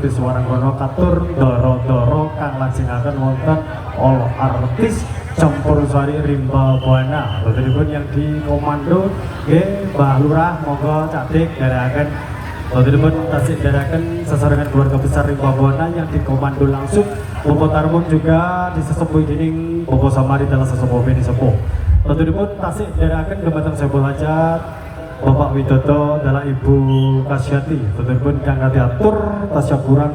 artis Waranggono katur doro-doro kang lajengaken wonten all artis Campursari Rimba Buana. Betul yang di komando nggih Mbah Lurah monggo catik dherekaken. Betul tasik dherekaken sesarengan keluarga besar Rimba Buana yang dikomando langsung Bobo Tarmun juga disesepuhi dening Bobo Samari dalam sesepuh bini sepuh. Betul tasik dherekaken Gemateng Saiful Hajat Bapak Widodo adalah Ibu Kasyati. Betul kang diatur tasyakuran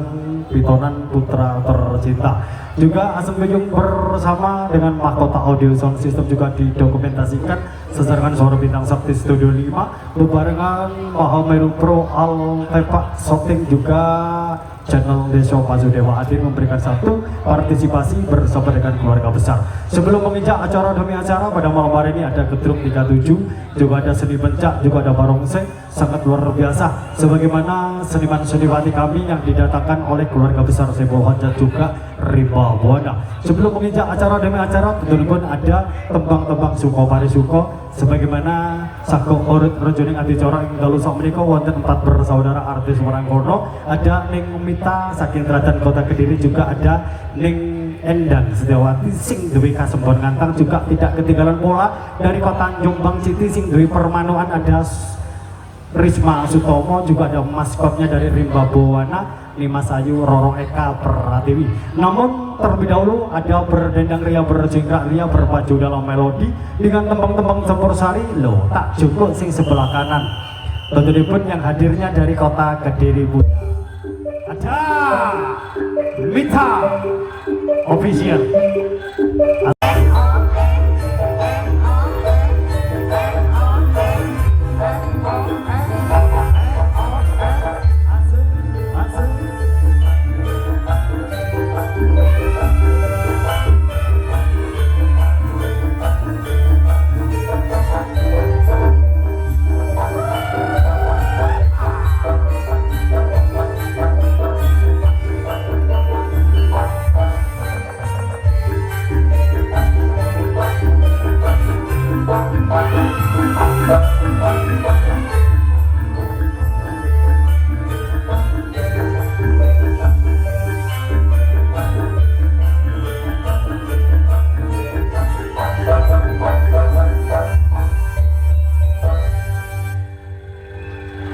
pitonan putra tercinta. Juga Asem Beyung bersama dengan mahkota audio sound system juga didokumentasikan sesarengan suara bintang sakti studio 5 bebarengan Mahameru Pro Al Tepak Shooting juga channel Desho Pasudewa Adin memberikan satu partisipasi bersama dengan keluarga besar. Sebelum menginjak acara demi acara pada malam hari ini ada Gedrung 37, juga ada seni pencak, juga ada barongsai, sangat luar biasa. Sebagaimana seniman-seniwati kami yang didatangkan oleh keluarga besar Saiful Hajat juga Rimba Buana. Sebelum menginjak acara demi acara betul-betul ada tembang-tembang Suko Pari Suko sebagaimana Sako Urut Rejoning Adicara ing dalu sak menika wonten 4 bersaudara artis Waranggono. Ada Ning Mita saking Krajan Kota Kediri, juga ada Ning Endang Setiawati sing duwe kasembon ngantang, juga tidak ketinggalan pula dari kota Jombang City sing duwe permanuan ada Risma Sutomo, juga ada maskotnya dari Rimba Buana Limas Ayu Roro Eka Pratiwi. Namun terlebih dahulu ada berdendang ria, berjingkrak ria, berpacu dalam melodi dengan tembang-tembang Campursari lo tak cukup sing sebelah kanan. Tentunya yang hadirnya dari kota Kediri Bunda. Ada Mita Official.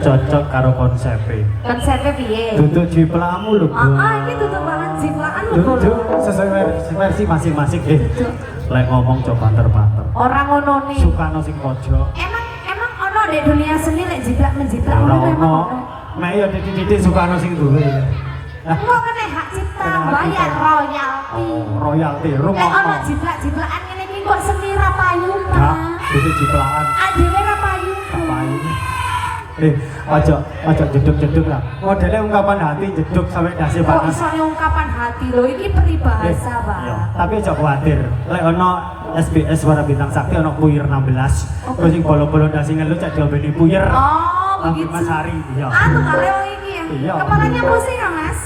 Cocok karo konsepnya. Konsepnya piye? Duduk jiplamu lho. Ini duduk banget jiplaan lho. Duduk sesuai versi masing-masing deh. Lek ngomong coba banter-banter. Orang ngono nih. Sukano sing pojok. Emang ono di dunia seni lek jiplak menjiplak Ora ono emang ono. ono. Mek yo titik-titik sukano sing duwe. Engko kene hak cipta bayar royalti. Royalti Lek ono rumono. jiplak-jiplakan ngene iki kok seni ra payu, Nah, Mas. duduk jiplaan. Adewe ra payu. Payu. Ojo jeduk-jeduk lah. Modelnya ungkapan hati jeduk sampai dasi Kok panas. iso ungkapan hati lho, ini peribahasa, Pak. Iya, tapi aja khawatir. Lek ono SBS Suara Bintang Sakti ono puyer 16. Terus sing bolo-bolo dasi ngelu cak diobeni puyer. Oh, Lampu begitu. Mas Hari, iya. Kaleo iki ya. Iya. Kepalanya pusing ya, Mas?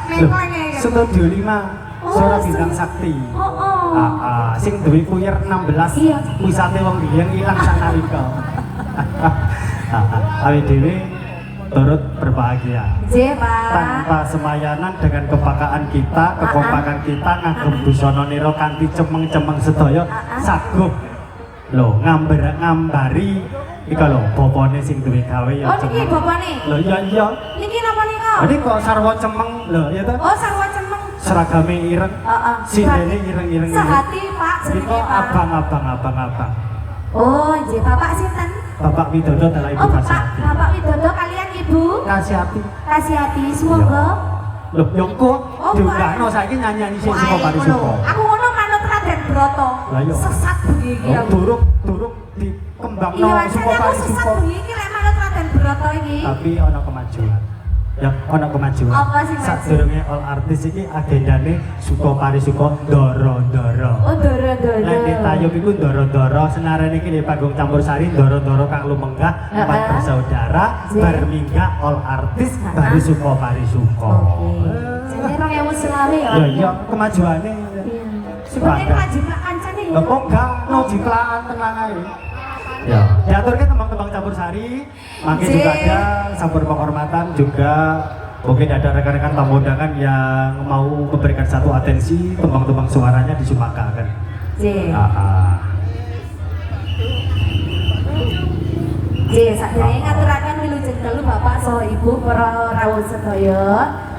Mengklengnya ya. Studio 5 Oh, Suara Bintang studio. Sakti. Oh. Sing duwe puyer 16. Iya. Wisate wong biyen ilang sanalika. Awi dewi turut berbahagia Pak. tanpa semayanan dengan kepakaan kita, kekompakan kita ngagem busana nira kanthi cemeng-cemeng sedaya sagup lho ngambari iki lho bapane sing duwe gawe ya. Oh, niki bapane. Lho iya. Niki napa nika? Ini kok sarwa cemeng lho ya ta? Oh, sarwa cemeng. Seragame ireng. Heeh. Sindene ireng-ireng. Sehati, Pak, Iki jenenge Pak. abang. Oh, nggih, Bapak sinten? Bapak Widodo adalah Ibu Oh, Bapak, Kasyati. Bapak Widodo kalian Ibu Kasyati. Kasyati, semoga. Loh, yo kok Oh, diundangno saiki nyanyi sing Suko Pari Suko. Aku ngono manut Raden Broto. Lah, iya. Sesat begini Oh, aku. duruk dikembangno Iya, Suko rasanya aku Pari sesat Suko. begini lek manut Raden Broto iki. Tapi ana kemajuan. Ya, ana kemajuan. Apa sih, Mas? Sadurunge all artis iki agendane Suko Pari Suko ndoro-ndoro. Oh, doro-doro. Lek ditayub iku ndoro-ndoro, senarane iki di panggung Campursari ndoro-ndoro kang lumenggah, 4 bersaudara, bar minggah all artis baru Suko Pari Suko. Oke. Jadi 2020 ya. Ya iya, kemajuane. Sebenarnya kewajiban kancane ya. Lah kok enggak no jiklaan tenang ae. Ya, diaturkan tembang-tembang Campursari. Makin juga ada sabur penghormatan juga Mungkin ada rekan-rekan tamu undangan yang mau memberikan satu atensi tembang-tembang suaranya di Sumaka kan. Sakjane ngaturaken wilujeng telu Bapak saha Ibu para rawuh sedaya.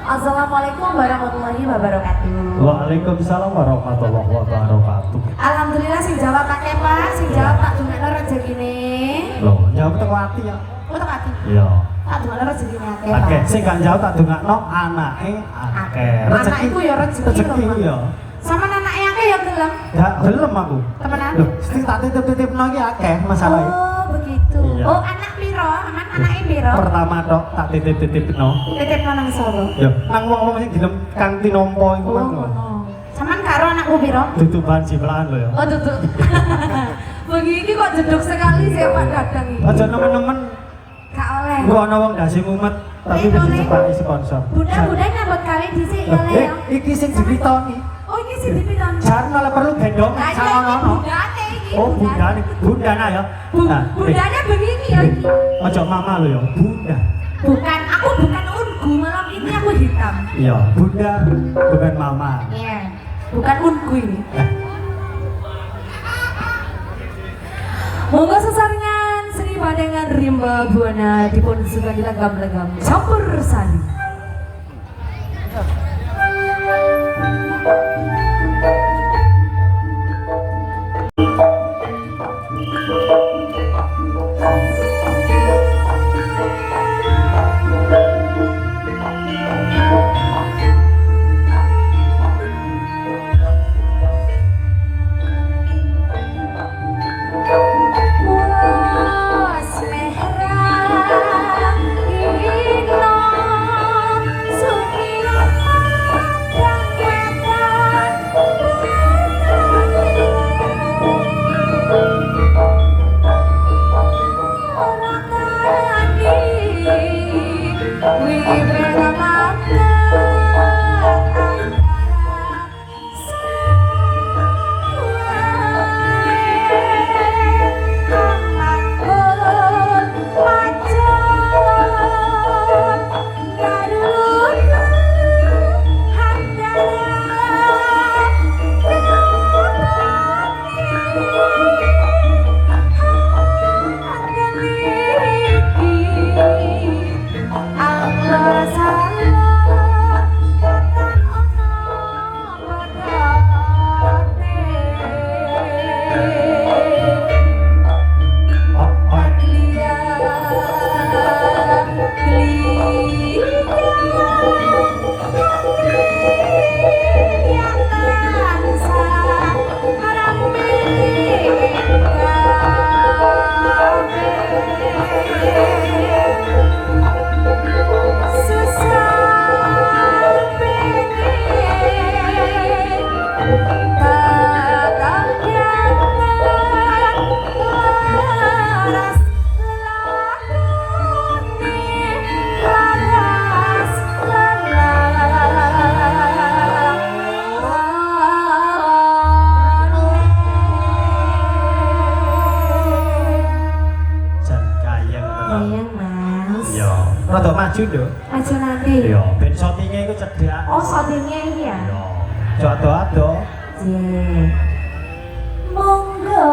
Assalamualaikum warahmatullahi wabarakatuh. Waalaikumsalam warahmatullahi wabarakatuh. Alhamdulillah sing jawab akeh Pak, sing jawab tak dungakno rezekine. Loh, jawab teko ati ya. Oh tak ati. Iya. Tak dungakno rezekine akeh Pak. Akeh sing gak jawab tak dongakno anake akeh. Anak iku ya rezeki lho. Iya. Sama anake akeh ya gelem. Gak gelem aku. Temenan. Loh, sing tak titip-titipno iki akeh masalahnya. Oh, begitu. Iya. Oh, anak piro? Aman anake piro? Pertama tok tak titip-titipno. Titipno nang sapa? Ya, nang wong-wong sing dilem kang tinompo iku Oh, mah. Saman karo anakku piro? Tutupan jiblaan lho ya. Oh, tutup. Begini kok jeduk sekali sih Pak Dadang ini. Aja nemen-nemen Gak oleh. gua ana wong dasi mumet tapi wis dicepaki sponsor. Bunda-bunda nyambut kawin dhisik ya Le ya. Iki sing dipitoni. Oh, ini sing dipilon. Jarno oleh perlu gendong Lah iya sama iki ono. bundane iki. Oh, bundane, bundana ya. Nah, Bundane begini ya iki. ojo mama lo ya, bunda. Bukan, aku bukan ungu, malam ini aku hitam. Iya, bunda bukan mama. Iya. Bukan ungu ini. Monggo sesarengan Seni Padangan Rimba Buana dipun sugani langgam-langgam campur sari. Rada maju lho. Maju nanti. Iya, ben shootingnya iku cedhak. Oh, shootingnya ini ya? Iya. Ado-ado. Jee. Monggo.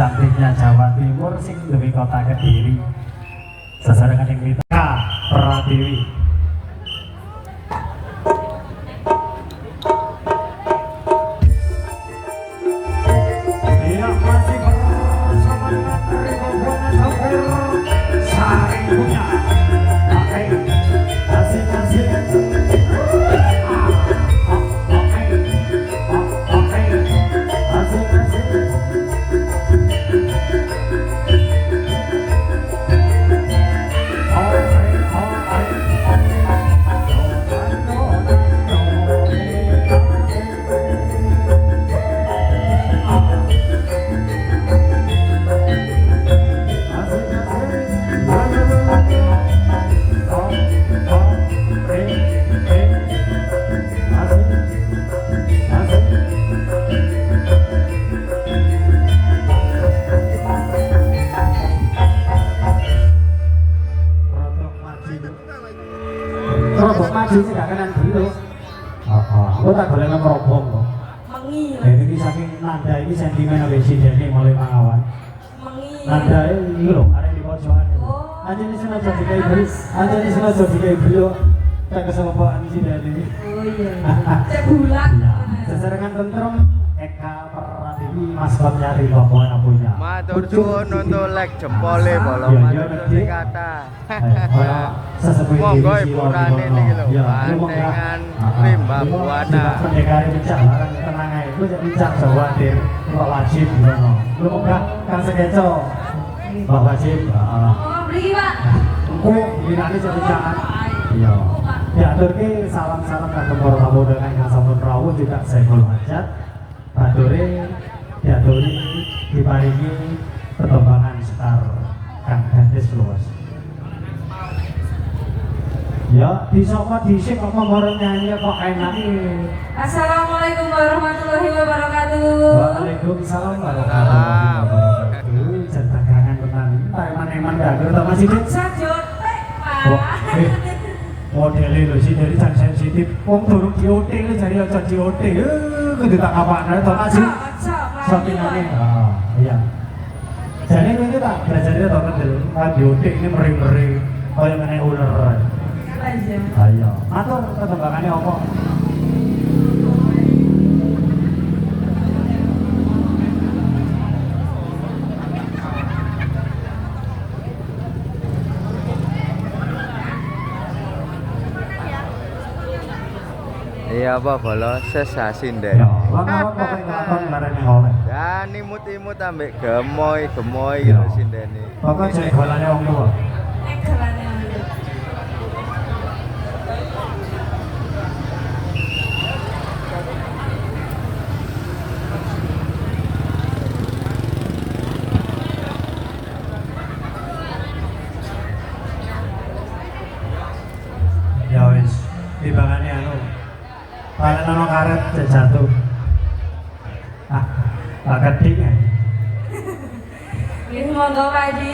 cantiknya Jawa Timur sing duwe kota Kediri. Sesarengan ing Mitra Pratiwi. Iya masih bersama dengan Ribuan Sopir Saring punya. Oke, kasih. Robok maju sih gak kanan dulu. Aku tak boleh ngerobong kok. Mengi. Ini saking nada ini sentimen presiden mulai pangawan. Mengi. Nada ini loh, ada di pojokan. Aja di sana jadi kayak beli, aja di sana jadi kayak beli. Tak keselepaan sih dari ini. Oh iya. Cek bulan. Sesarengan tentrem Eka Pratiwi maskotnya Ribuan punya. Matur suwun untuk like jempole bolong matur sing kata. Monggo hiburane niki lho, pantengan Rimba Buana. Pendekare pecah larang tenang ae. Ku jadi cak Jawa Timur kok wajib ngono. Lu munggah Kang Sekeco. Mbah wajib. Heeh. Oh, beli Pak. Engko dinane jadi jangan. Iya. Diaturke salam-salam kagem para tamu dengan Kang Sampun Rawuh juga Saiful Hajat. Badore diaturi diparingi perkembangan sekar Kang Gandes luas. Ya, disapa dhisik kok ngomong nyanyi kok enak. Assalamualaikum warahmatullahi wabarakatuh. Waalaikumsalam warahmatullahi wabarakatuh. Jentakangan tenan. Eman-eman gak ngerti Mas Sidit. Sajotek, Wah, Pak. Modele lho sih dari jan sensitif. Wong durung diote lho jare aja diote. Kudu tak apakne to Mas. Sampingane. Ah, iya. Jane kowe tak belajarnya to kendel. Kan diote ini mering-mering kaya meneh ular. Ayo, atur ketembangannya apa? Iya apa bolo sesasi ndek. Ya, lawan kok ngelakon larane oleh. Ya nimut-imut ambek gemoy gitu sindene. Pokok jek golane wong tuwa. Ya wis, timbangane anu. Panen ana karet jatuh. Tak keting ya. Ini monggo Pak Haji.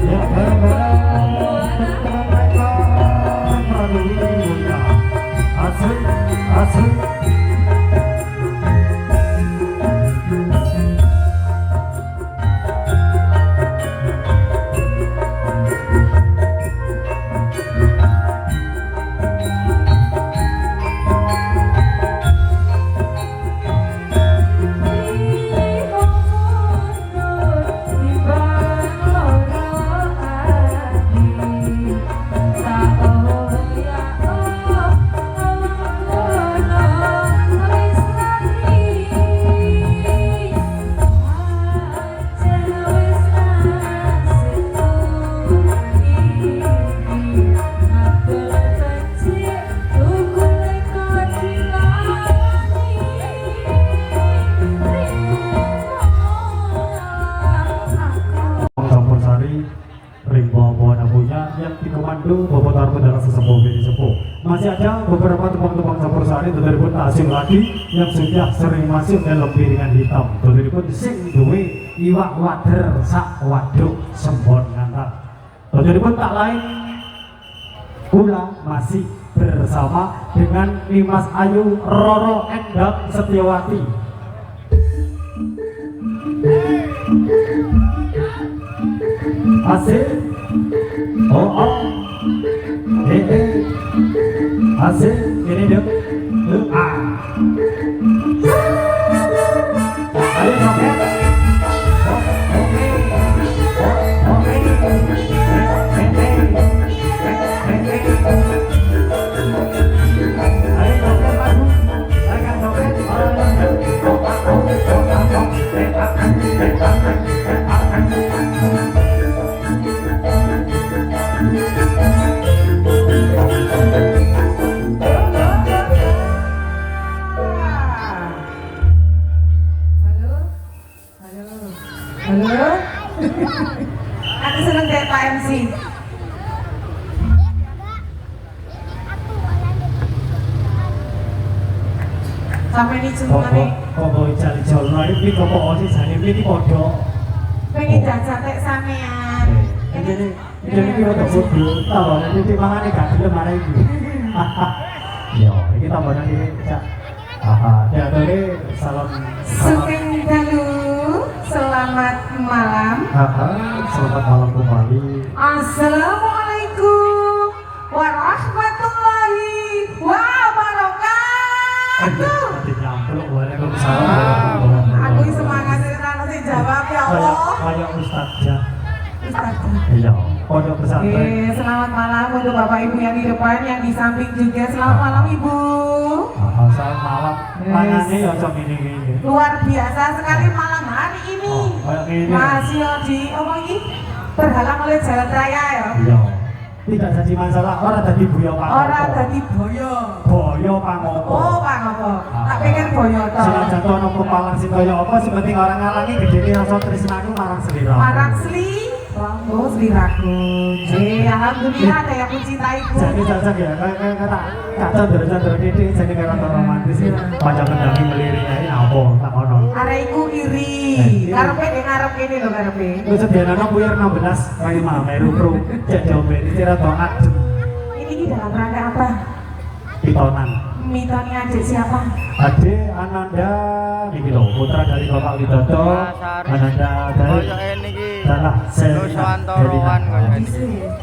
Ya bareng-bareng mereka Praduwina. Asli. yang dikomando Bapak Tarpo dalam sesepuh bini sepuh. Masih ada beberapa tebang-tebang campur sari dari pun asing lagi yang sudah sering masuk dalam piringan hitam. Dari pun sing duwe iwak wader sak waduk sembon ngantar. Dari pun tak lain Pula masih bersama dengan Nimas Ayu Roro Endang Setiawati. Asik. Oh. Asik. Ini dia. Ayo joget. Halo. Aku seneng kayak Pak MC. Sampai ini cuma Kok jali jolno iki kok ora jane iki padha. pengen jajatek sampean. Jadi iki rada bodoh, tambah titik mangane gak gelem marah iki. Yo, iki tambahane iki cak. Ya tadi salam. Sugeng dalu, selamat malam. Selamat malam kembali. Assalamualaikum warahmatullahi wabarakatuh. Nanti nyampluk, waalaikumsalam. Aku semangat sih jawab ya Allah. Kayak Ustazah. Ustazah. Iya, pondok pesantren. Selamat malam untuk Bapak Ibu yang di depan, yang di samping juga. Selamat malam Ibu. Selamat malam. Tangannya ya cok ini. Luar biasa sekali malam hari ini. Kayak gini. Masih di apa ini? Terhalang oleh jalan raya ya. Iya. Tidak jadi masalah. Orang tadi boyo pangopo. Orang tadi boyo. Boyo pangopo. Oh pangopo. Tak pengen boyo toh. Sing jatuh nopo palang sing kaya apa sing penting orang ngalangi gedene rasa tresnaku marang selira. Marang seli. Oh seliraku. Alhamdulillah ada yang mencintaiku. Jadi cocok ya, kayak kata condro-condro titik jadi kayak rata romantis ya. Panjang mendangi melirik ae apa tak ono. Areiku iri. Karepe ning ngarep kene lho karepe. Wis sedianana puyer 16 kali Meru Pro. Cek jombe iki rada adem. Ini dalam rangka apa? Pitonan. Mitoni adik siapa? Ade Ananda niki lho, putra dari Bapak Widodo. Ananda dari Salah Nuswantoroan kaya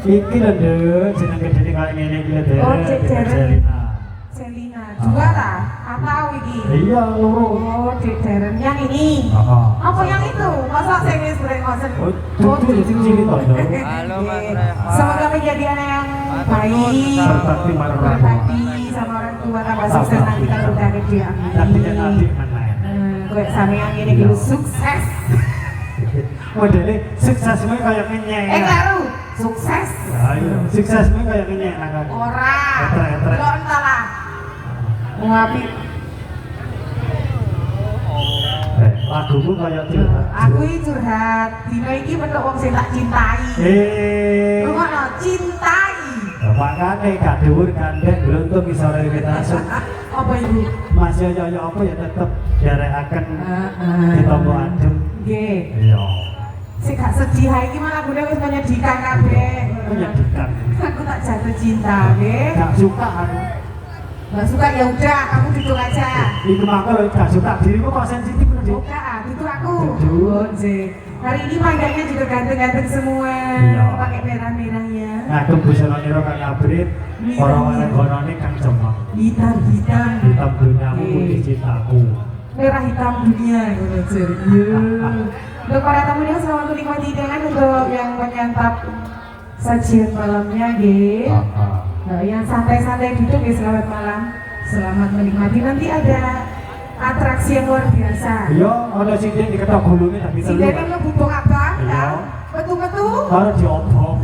iki lho Nduk, jeneng gedene kaya ngene iki lho Nduk. Oh, Cek Deren. Selina. Selina. Juara atau iki? Iya, loro. Oh, Dek Deren yang ini. Heeh. Apa yang itu? Masa saya wis berengosen? Oh, tutu sing cilik to, Nduk. Halo, Mas Rehan. Semoga menjadi anak yang baik, Berbakti marang orang tua. berbakti sama orang tua, tambah sukses nanti kalau udah gede. Tapi kan adik meneh. Kayak sampean ini dulu sukses. Modele suksesmu kaya ngenyek. Karo sukses. Ayo, suksesmu kaya ngenyek nang. Ora. Etrek-etrek. Lo entahlah. Ngapi. Lagumu kaya curhat. Aku iki curhat. Dino iki metu wong sing tak cintai. Ngono, cintai. Makane gak dhuwur gandeng gluntung isore wit asuk. Apa ibu? Masih yo apa ya tetep derekaken ditombo adem. Nggih. Iya. Sing gak sedih ha iki malah gune wis menyedihkan kabeh. Menyedihkan. Aku tak jatuh cinta, nggih. Gak suka aku. Gak suka ya udah, kamu duduk aja. Itu maka lo gak suka dirimu kok sensitif loh, Dik. Enggak, itu aku. Duduk. Hari ini panggangnya juga ganteng-ganteng semua. Iya. Pakai merah-merahnya. Ngagem busana nira kang abrit, orang-orang gonone kang cemeng. Hitam-hitam. Hitam duniamu putih cintaku. Merah hitam dunia gitu aja. Untuk para tamu ini selamat menikmati hidangan untuk yang menyantap sajian malamnya, nggih. Nah, yang santai-santai duduk ya selamat malam. Selamat menikmati. Nanti ada atraksi yang luar biasa. Iya, ada sidik diketok gulune tak bisa Si Deden lo bubuk apa? Iya. Betul-betul. Harus diobong.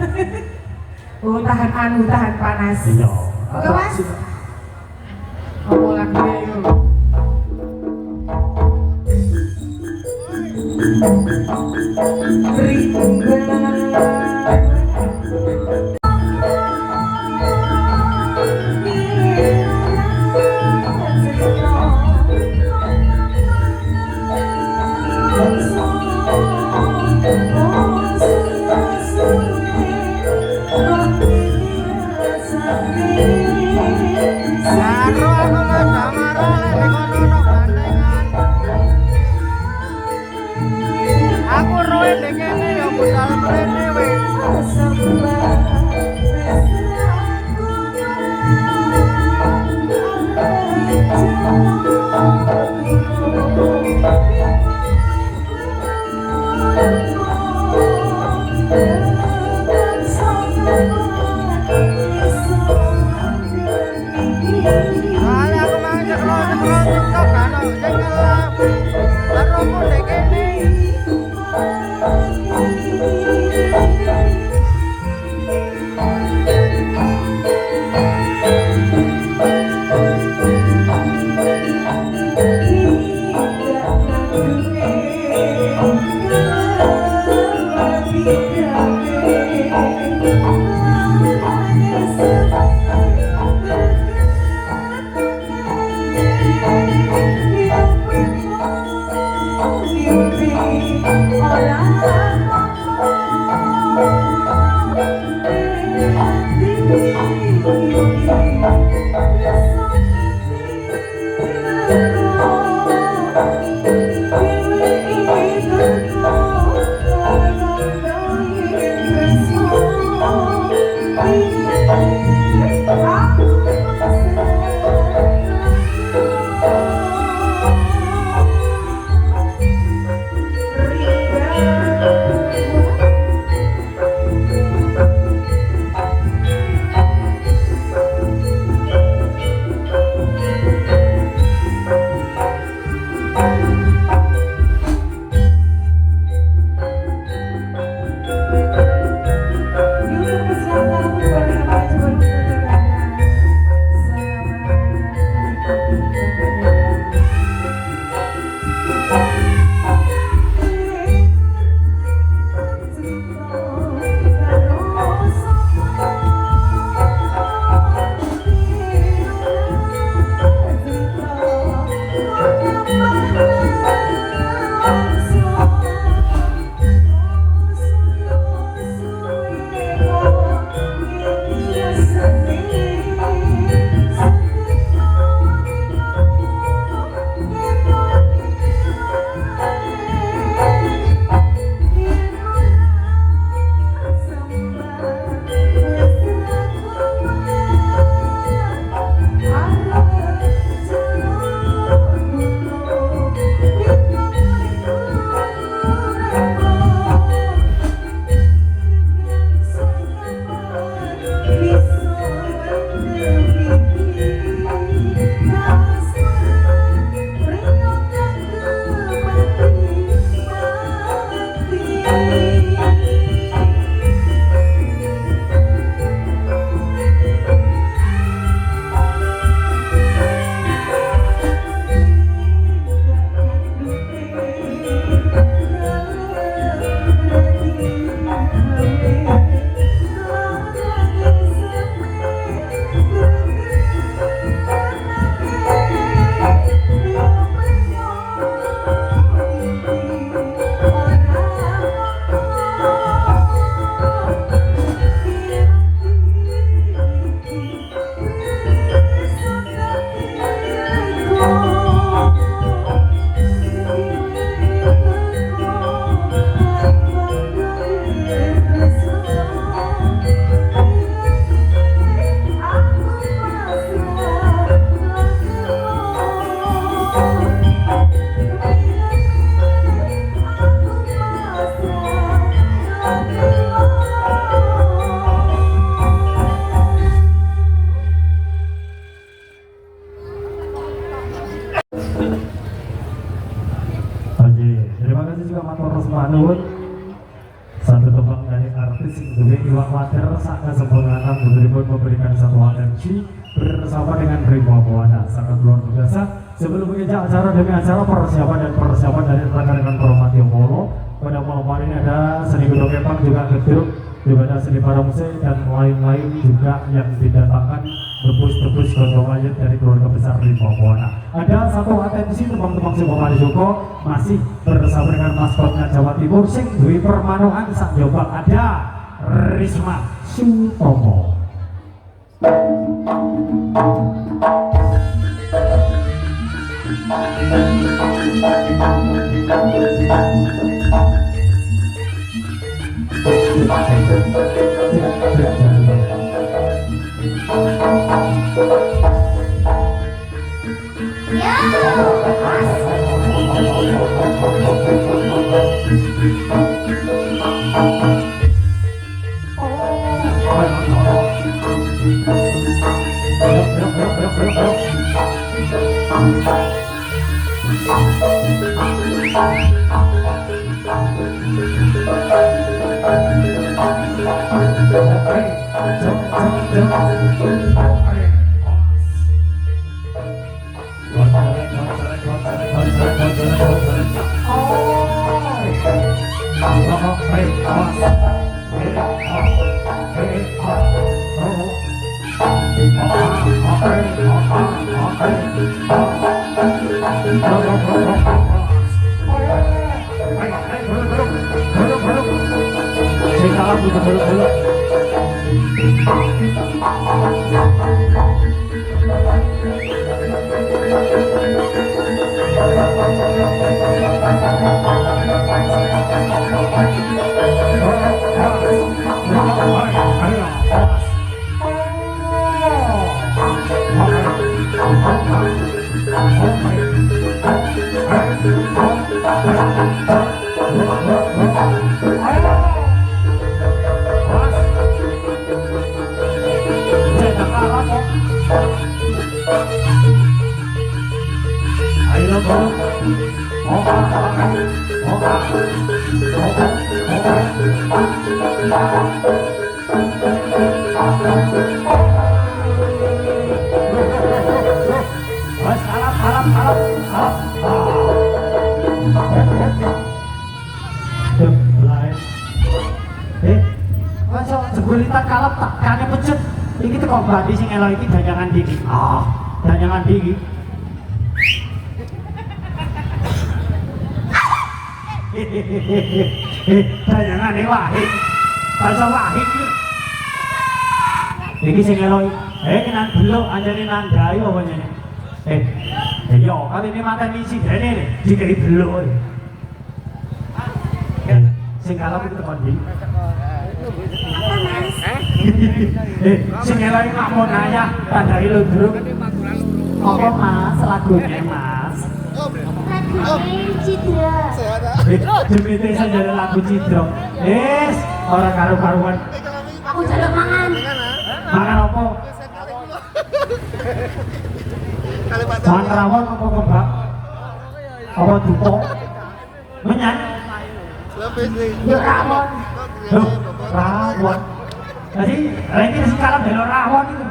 Oh, tahan anu, tahan panas. Iya. Oke, Mas. Ngomong lagi ya, yuk. Berikan Manun satu tembang dari artis Dewi Iwak Water saat kesempurnaan berikut memberikan satu atensi bersama dengan Rimba Buana sangat luar biasa. Sebelum menginjak acara demi acara persiapan dari rekan-rekan Promati Polo pada malam hari ini ada seni gedung kepang juga gedung juga ada seni musik dan lain-lain juga yang didatangkan tebus-tebus gondong ayat dari keluarga besar Rimba Buana. Ada satu atensi teman-teman Sibomani Joko masih bersama dengan maskotnya Jawa Timur sing Dwi Permanoan sak Jombang ada Risma Sutomo. Jebulita kalep tak kane pecut. Iki teko bandi sing elo iki danyangan diki. Danyangan diki. Danyangan Wahid. Basa Wahid iki. Iki sing elo iki nang belok anjane nang gawe apa nyene. Iya, kali ini mantan isi dene dikei belok. Sing kalep itu teko ndi? Sing elok ngomong ayah tandai lo dulu. Apa mas lagunya mas? Lagunya Cidra. Jemite saja lagu Cidra. Orang karu-karuan. Aku jaluk mangan. Mangan apa? Mangan rawon apa kebab? Apa dupo? Menyan? Yuk rawon. Rawon. Jadi, lagi si kalem delo rawon itu.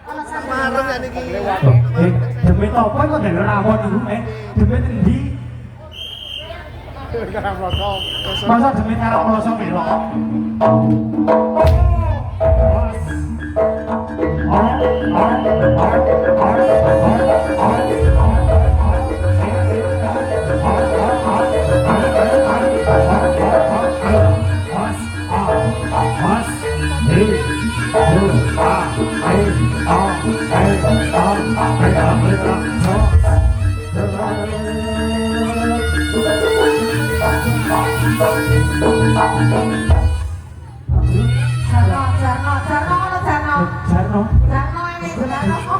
Kalau sama Demi topo kok delo rawon itu, demi endi? Masa demi karang kloso melok.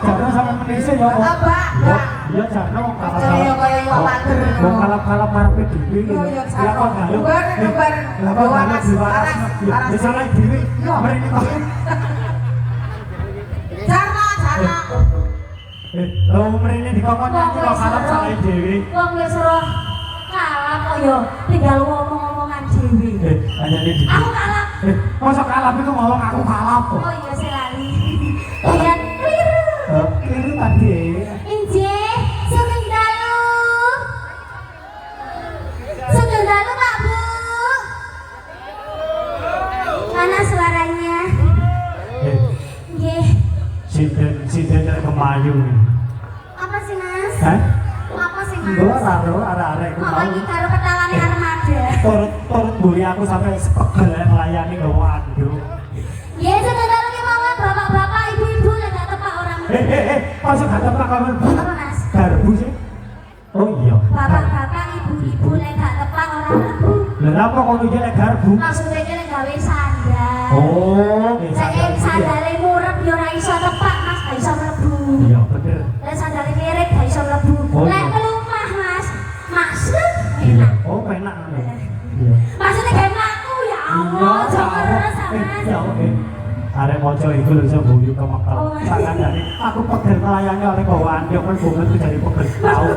Jarno sama Indonesia ya kok. Iya Jarno mau kalap-kalap marepe dhewe lho. Ya kok galu. Lah kok galu diwaras. Ya salah dhewe. Mrene kok. Jarno. Lho mrene dikokon nyanyi kok kalap salah dhewe. Wong wis roh kalah kok yo tinggal ngomong-ngomongan dhewe. Anjane dhewe. Aku kalah. Masa kalap itu ngomong aku kalap kok. Oh iya selali. Lihat keliru. Keliru tadi. Injih, sugeng dalu. Sugeng dalu Pak Bu. Mana suaranya? Nggih. Sinden dari Kemayu. Apa sih Mas? Hah? Apa sih Mas? Gue arek-arek aku Apa iki karo ketawane armada? turut buri aku sampai sepegel melayani gak waduh. Ya sugeng dalu ki mawon bapak-bapak, ibu-ibu lek gak tepak orang. Masuk gak tepak kamu. Apa Mas? Garbu sih. Oh iya. Bapak-bapak, ibu-ibu lek gak tepak orang lebu. Lha napa kono iki lek garbu? Maksudnya iki lek gawe sandal. Oh, Lek sandale murep yo ora iso tepak Mas, gak iso mlebu. Iya, bener. Lek sandale mirip gak iso mlebu. Oh, Lek iya. pelumah Mas, maksud Iya. enak. Oh, penak. Iya. Maksudnya kayak mlaku ya Allah, jangan keres Mas. Ya oke. Arek moco iku lho iso guyu ke Mekah. Oh, iya. Sakan dari aku pegel melayani oleh kawan, yo kan bunga itu jadi pegel. Tahu.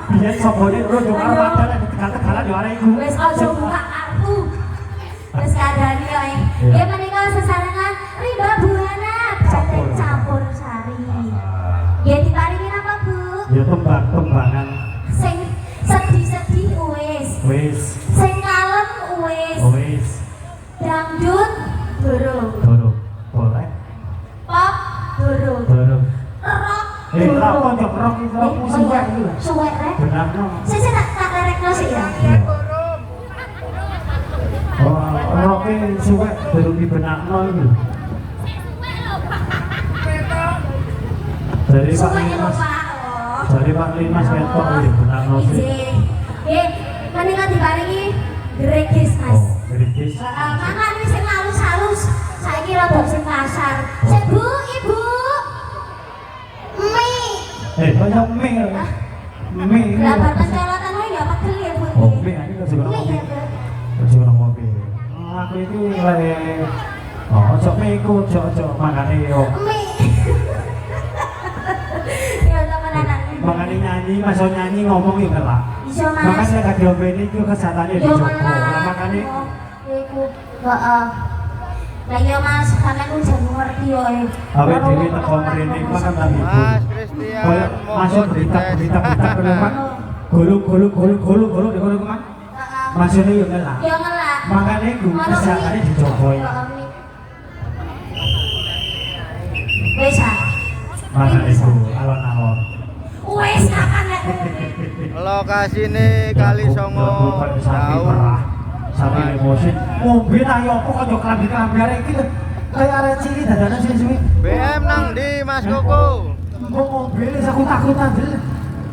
Biyen sopone rodo karo padha lek ditegal-tegalan yo arek iku. Wis aja buka kartu. Wis kadani ae. Ya menika sesarengan Rimba Buana campur sari. Ya diparingi apa Bu? Ya tembang-tembangan Sing sedih-sedih wis. wis. Sing kalem wis. Wis. Dangdut durung. Dorong. Boleh. Pop durung. Dorong. Rock Apa durung. njok rok iki rok suwek iki lho. Suwek rek. Benarno. Sing tak rerekno sik ya. Oh, roke suwek durung dibenakno iki lho. Dari Pak Suwe lho Limas, Pak. Oh. dari Pak Limas ketok iki benang nosi. Ije. Menika diparingi gregis Mas. Oh, geritis. Makan wis sing halus-halus. Saiki rada sing kasar. Cek Bu, Ibu. Mie. Banyak mie. Mie. Lah bar pencolotan wae ya pegel ya Bu. Oh, mie ini kan juga Mie ngopi. ya Bu. Juga ngopi. Aku iki lek ojo mie iku ojo makane yo. Mie. Ya temenan. Makane nyanyi, masuk nyanyi ngomong yo ngelak. Iso Mas. Makane lek diombeni iku kesehatan Yo dijogo. malah. Lah makane Iku heeh. Lah iya Mas, sampean ku jan ngerti yo. awake dhewe teko mrene iku kan tak ibu. Mas Christian Kaya masuk berita kan golong di kono kan. Masukne yo ngelak. Yo ngelak. Makane iku kesehatane dijogo. Wis ah. Makane iku alon-alon. Wis kapan nek. lokasine Kali Songo jauh. Sapi emosi. Mobil ayo apa kok yo klambi-klambi arek iki lho. Kayak arek cilik dadanan suwi-suwi. BM nang di Mas Koko? Kok mobil aku takutan dulu.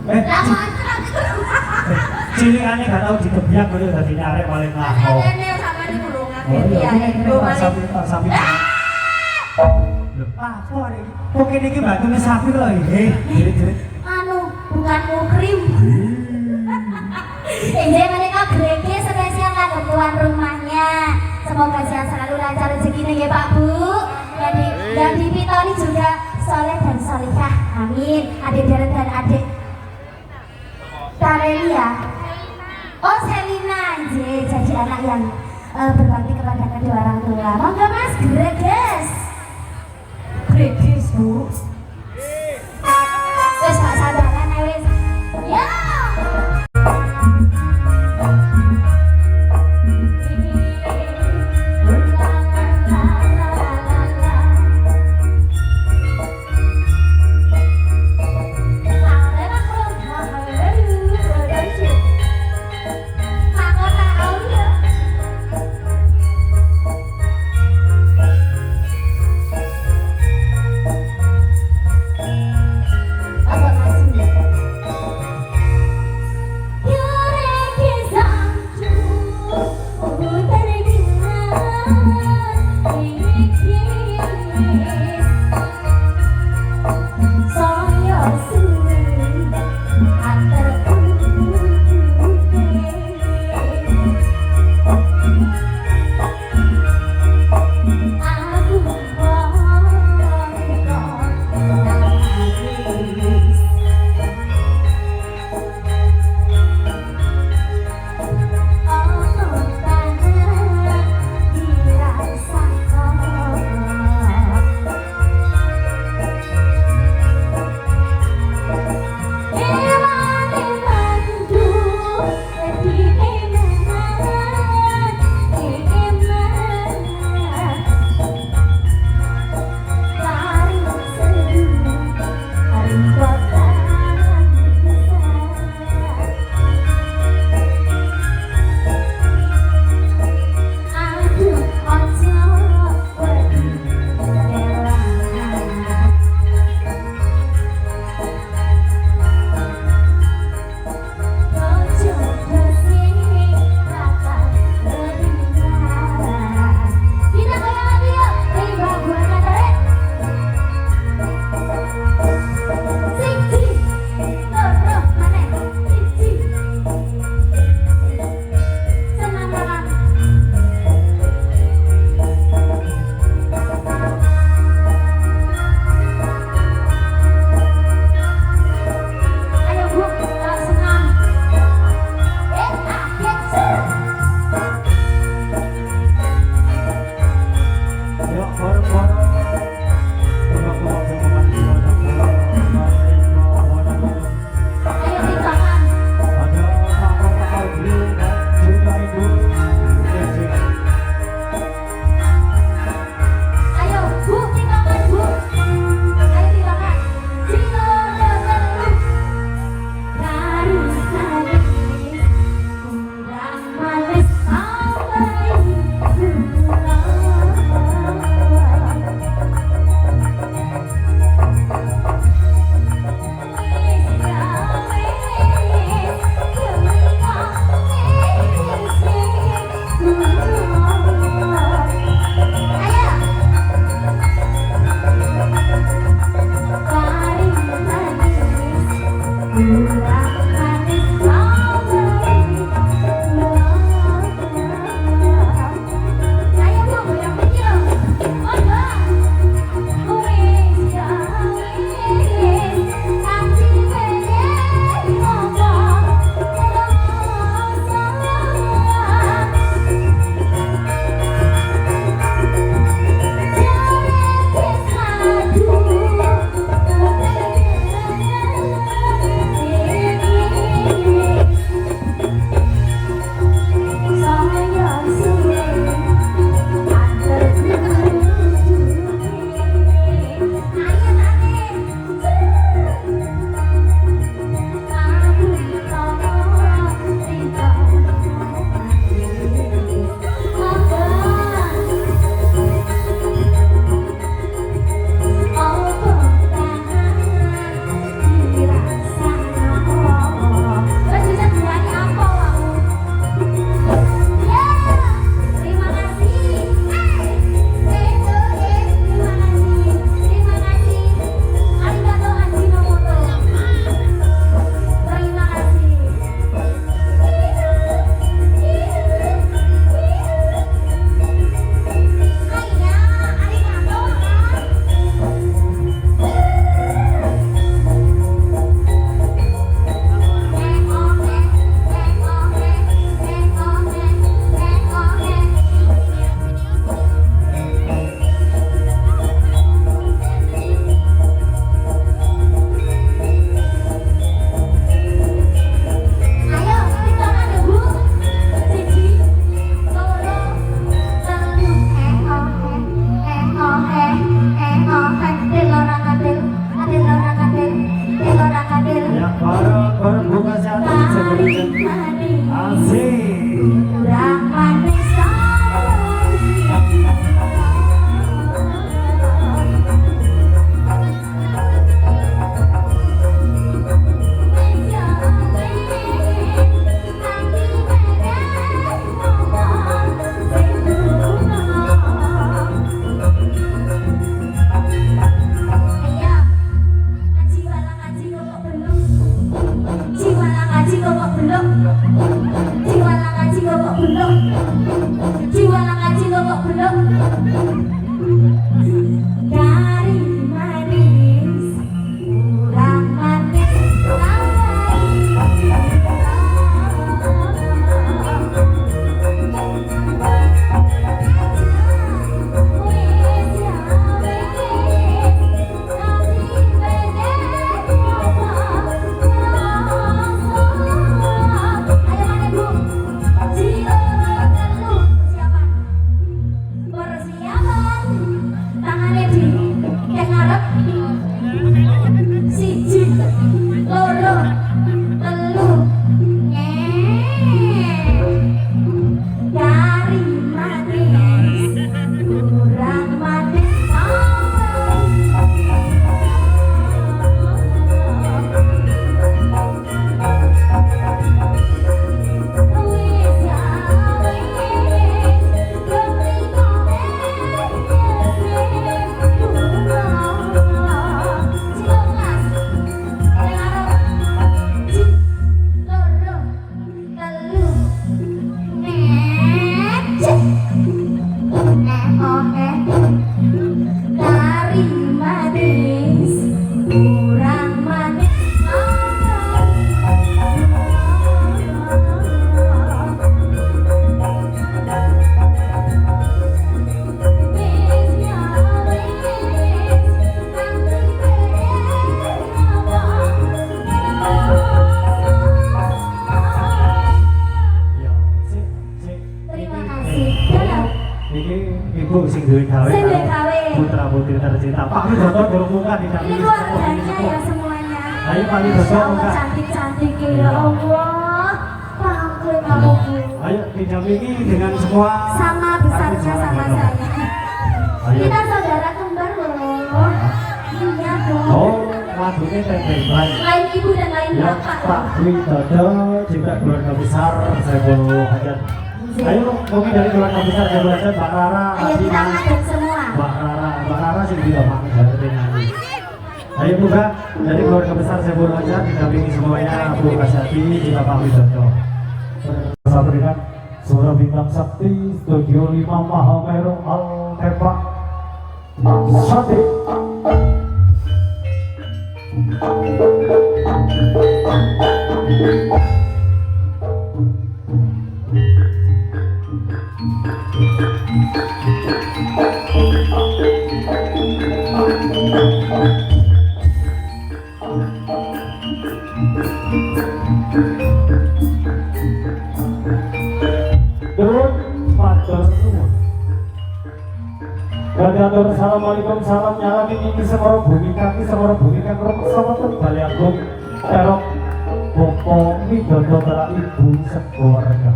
Lah mantra. Cilikane gak tau digebyak ngono dadi arek paling ngahok. Rene sampean iku lho Oh ngaget iya, ya. ini sapi. Lho, apa arek iki? Kok kene iki mbantune sapi lho iki. Anu, bukan mukrim. Ini mereka gregis spesial kanggo tuan rumahnya. Semoga sehat selalu lancar rezekinya ya Pak Bu. Yang dipitoni juga soleh dan solihah. Amin. Adik Deren dan adik Tarelia. Oh Selina, jadi anak yang berbakti kepada kedua orang tua. Monggo Mas gregis. Gregis Bu. Wes gak sabaran wes. Ya. Ayo paling besar enggak? Cantik-cantik ya Allah. Pangkul kamu. Ayo didampingi dengan semua. Sama besarnya sama saya. Ayo. Kita saudara kembar loh. Iya dong. Oh, lagunya tembak. Lain ibu dan lain Ya, bapak. Pak Widodo juga keluarga besar Saiful Hajat. Ayo, mungkin dari keluarga besar Saiful Hajat, Mbak Rara, Ayo kita ngajak semua. Mbak Rara sih juga banget dari nyanyi. Ayo buka dari keluarga besar saya boleh aja didampingi semuanya Bu Kasyati juga Pak Widodo. Saya berikan suara bintang sakti Studio 5 Mahameru Al-Tepa Sati. Gladiator, assalamualaikum, salam nyala ini semua bumi kaki sama terbalik agung terok Bopo Widodo telah ibu sekeluarga.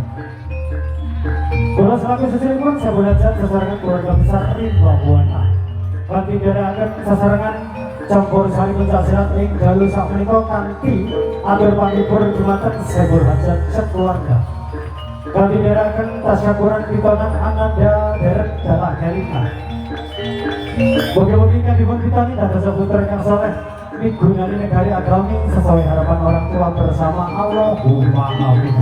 Kalau selaku seselipun saya belajar sasaran keluarga besar Rimba Buana. Kanti dari akan sasaran campur sari pencaksilat ing galuh sak menika kanthi atur pangipur jumatan sebul hajat sekeluarga. Kanti dari akan tasyakuran pitonan ananda derek dalah kelima. Bagi-bagi kan dibun kita ini dan seputar yang soleh migunani negari agami sesuai harapan orang tua bersama Allahumma amin.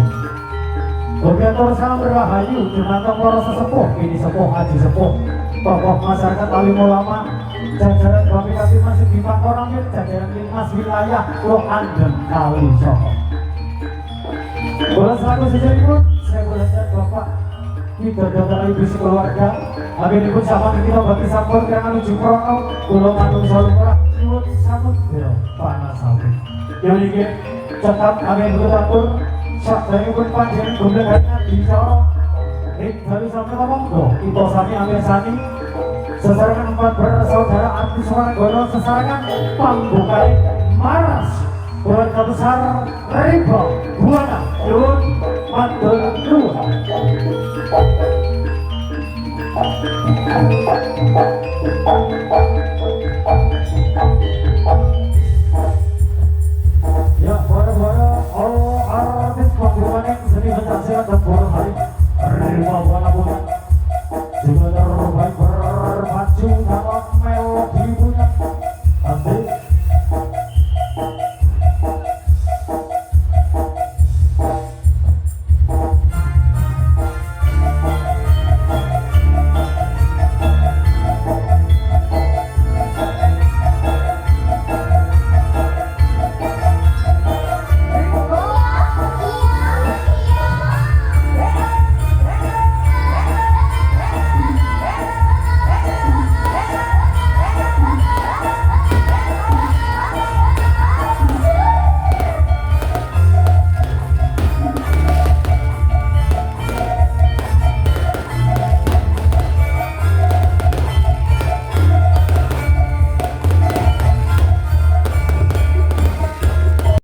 Gladiator salam berrahayu junatang para sesepuh kini sepuh haji sepuh tokoh masyarakat alim ulama jajaran babi kaki masih di Pangkoramil jajaran lintas wilayah Loan dan Kali Soko. Bola selaku sejelipun saya belajar Bapak Widodo telah ibu sekeluarga. Agen ikut sama kita bagi sampur yang menuju krono Kulo Manung Salumurah Iwut Samudra Panasawi. Yang ini cetak agen ikut atur sak dari pun panjang gombleng hanya dicorok dari sampai Monggo Ito Sami Amir Sani sesarangan 4 bersaudara artis Wargono sesarangan pambukai Maras keluarga besar Rimba Buana Yun Matur Nuwun. Thank you.